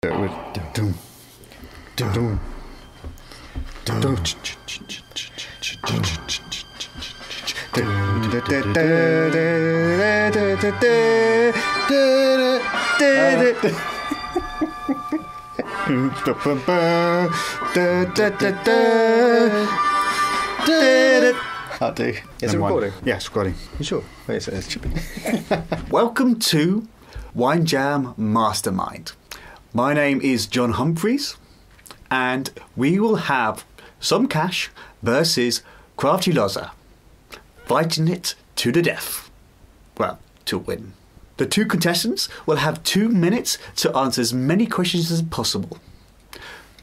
That'll do. Is it recording? Yeah, it's recording. You sure? Wait, it should be. Welcome to Wine Jam Mastermind. My name is John Humphreys, and we will have Somm Kash versus Crafty Lozza, fighting it to the death. Well, to win. The two contestants will have 2 minutes to answer as many questions as possible.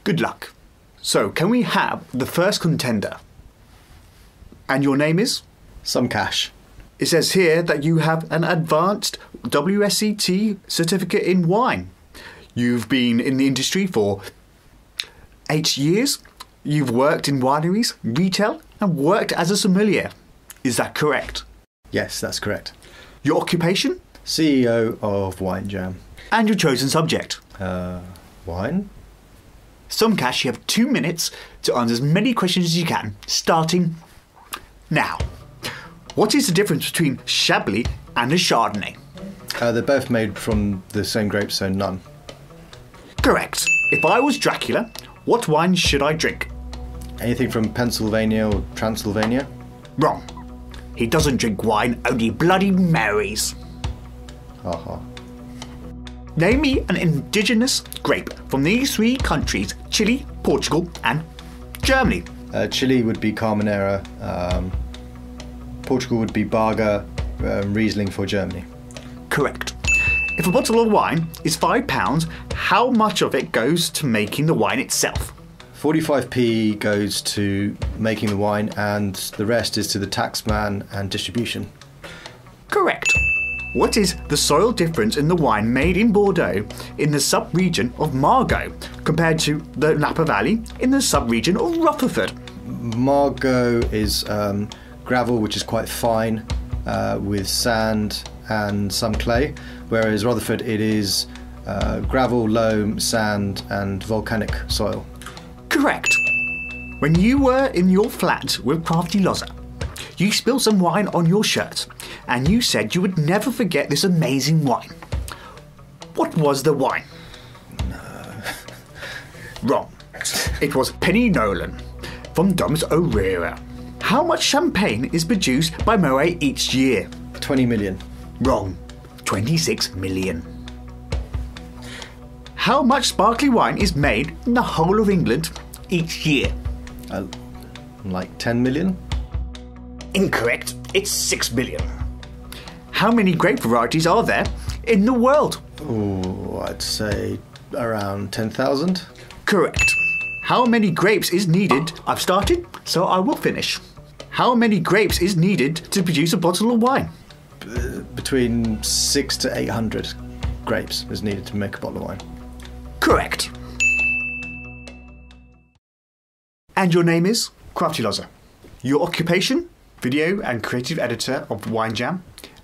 Good luck. So, can we have the first contender? And your name is? Somm Kash. It says here that you have an advanced WSET certificate in wine. You've been in the industry for 8 years. You've worked in wineries, retail, and worked as a sommelier. Is that correct? Yes, that's correct. Your occupation? CEO of WineJam. And your chosen subject? Wine? Somm Kash, you have 2 minutes to answer as many questions as you can, starting now. What is the difference between Chablis and a Chardonnay? They're both made from the same grapes, so none. Correct. If I was Dracula, what wine should I drink? Anything from Pennsylvania or Transylvania? Wrong. He doesn't drink wine, only Bloody Marys. Haha. Name me an indigenous grape from these 3 countries: Chile, Portugal, and Germany. Chile would be Carmenera, Portugal would be Barga, Riesling for Germany. Correct. If a bottle of wine is £5, how much of it goes to making the wine itself? 45p goes to making the wine, and the rest is to the taxman and distribution. Correct. What is the soil difference in the wine made in Bordeaux in the sub-region of Margaux compared to the Napa Valley in the sub-region of Rutherford? Margaux is gravel, which is quite fine, with sand and some clay, whereas Rutherford it is gravel, loam, sand and volcanic soil. Correct. When you were in your flat with Crafty Lozza, you spilled some wine on your shirt, and you said you would never forget this amazing wine. What was the wine? No. Wrong. It was Penny Nolan from Doms O'Reilly. How much champagne is produced by Moët each year? 20 million. Wrong. 26 million. How much sparkling wine is made in the whole of England each year? Like 10 million? Incorrect. It's 6 million. How many grape varieties are there in the world? Oh, I'd say around 10,000. Correct. How many grapes is needed? I've started, so I will finish. How many grapes is needed to produce a bottle of wine? Between 600 to 800 grapes is needed to make a bottle of wine. Correct. And your name is? Crafty Lozza. Your occupation? Video and creative editor of Wine Jam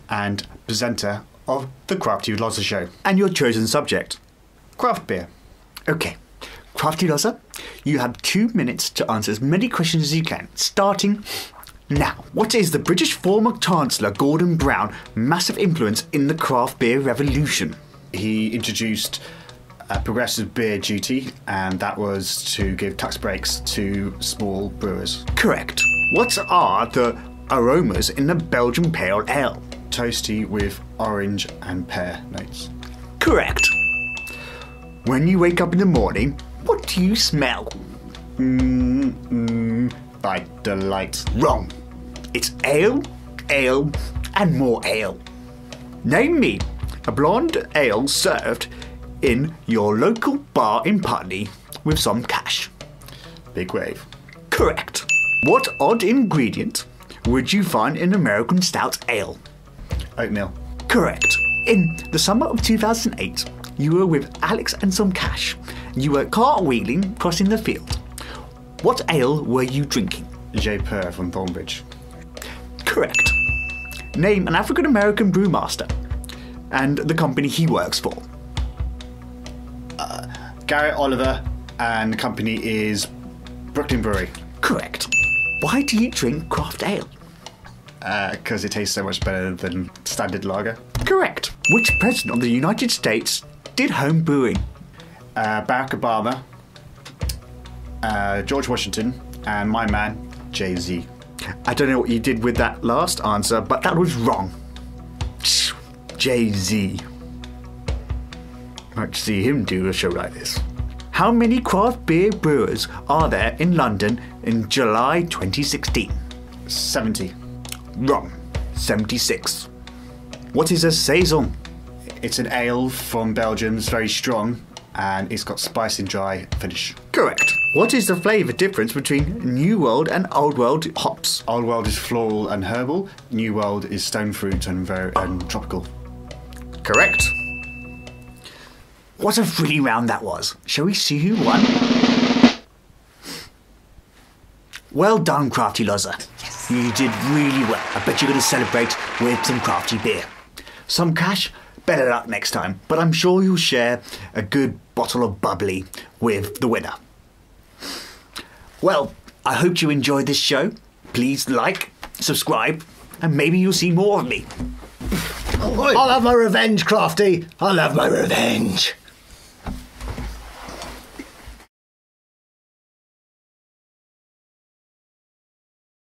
and presenter of the Crafty Lozza show. And your chosen subject? Craft beer. Okay. Crafty Lozza, you have 2 minutes to answer as many questions as you can, starting now. What is the British former Chancellor Gordon Brown's massive influence in the craft beer revolution? He introduced a progressive beer duty, and that was to give tax breaks to small brewers. Correct. What are the aromas in the Belgian Pale Ale? Toasty with orange and pear notes. Correct. When you wake up in the morning, what do you smell? By delight. Wrong. It's ale, ale, and more ale. Name me a blonde ale served in your local bar in Putney with Somm Kash. Big wave. Correct. What odd ingredient would you find in American stout ale? Oatmeal. Correct. In the summer of 2008, you were with Alex and Somm Kash. You were cartwheeling crossing the field. What ale were you drinking? J. Purr from Thornbridge. Correct. Name an African American brewmaster and the company he works for. Garrett Oliver, and the company is Brooklyn Brewery. Correct. Why do you drink craft ale? Because it tastes so much better than standard lager. Correct. Which president of the United States did home brewing? Barack Obama, George Washington, and my man, Jay-Z. I don't know what you did with that last answer, but that was wrong. Jay-Z. I'd like to see him do a show like this. How many craft beer brewers are there in London in July 2016? 70. Wrong. 76. What is a saison? It's an ale from Belgium. It's very strong, and it's got spice and dry finish. Correct. What is the flavour difference between New World and Old World hops? Old World is floral and herbal. New World is stone fruit and tropical. Correct. What a thrilling round that was. Shall we see who won? Well done, Crafty Lozza. Yes. You did really well. I bet you're going to celebrate with some crafty beer. Somm Kash, better luck next time, but I'm sure you'll share a good bottle of bubbly with the winner. Well, I hope you enjoyed this show. Please like, subscribe, and maybe you'll see more of me. I'll have my revenge, Crafty. I'll have my revenge.